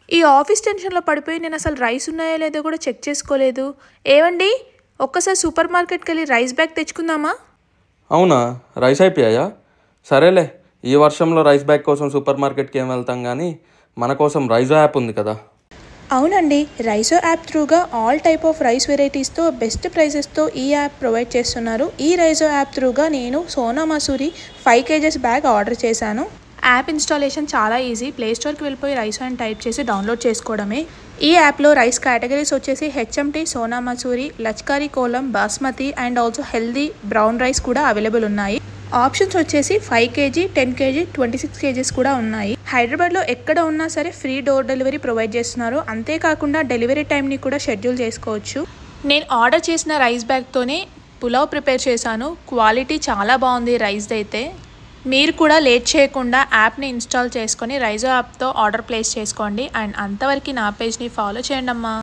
ఈ ఆఫీస్ టెన్షన్లో పడిపోయి నేను అసలు రైస్ ఉన్నాయో లేదో కూడా చెక్ చేసుకోలేదు. ఏవండి, ఒక్కసారి సూపర్ మార్కెట్కి వెళ్ళి రైస్ బ్యాగ్ తెచ్చుకుందామా? అవునా, రైస్ అయిపోయాయా? సరేలే, ఈ వర్షంలో రైస్ బ్యాగ్ కోసం సూపర్ మార్కెట్కి ఏం వెళ్తాం, కానీ మన కోసం రైజో యాప్ ఉంది కదా. అవునండి, రైజో యాప్ త్రూగా ఆల్ టైప్ ఆఫ్ రైస్ వెరైటీస్తో బెస్ట్ ప్రైజెస్తో ఈ యాప్ ప్రొవైడ్ చేస్తున్నారు. ఈ రైజో యాప్ త్రూగా నేను Sona Masoori 5 kgs bag order చేశాను. యాప్ ఇన్స్టాలేషన్ చాలా ఈజీ. ప్లేస్టోర్కి వెళ్ళిపోయి రైసో అని టైప్ చేసి డౌన్లోడ్ చేసుకోవడమే. ఈ యాప్లో రైస్ కేటగిరీస్ వచ్చేసి HMT, Sona Masoori, Lachkari Kolam, basmati and also healthy brown rice కూడా అవైలబుల్ ఉన్నాయి. ఆప్షన్స్ వచ్చేసి 5 kg, 10 kg, 26 kgs కూడా ఉన్నాయి. హైదరాబాద్లో ఎక్కడ ఉన్నా సరే ఫ్రీ డోర్ డెలివరీ ప్రొవైడ్ చేస్తున్నారు. అంతేకాకుండా డెలివరీ టైంని కూడా షెడ్యూల్ చేసుకోవచ్చు. నేను ఆర్డర్ చేసిన రైస్ బ్యాగ్తోనే పులావ్ ప్రిపేర్ చేశాను. క్వాలిటీ చాలా బాగుంది రైస్ది అయితే. మీరు కూడా లేట్ చేయకుండా యాప్ని ఇన్స్టాల్ చేసుకొని రైజో యాప్తో ఆర్డర్ ప్లేస్ చేసుకోండి. అండ్ అంతవరకు నా పేజ్ని ఫాలో చేయండి అమ్మా.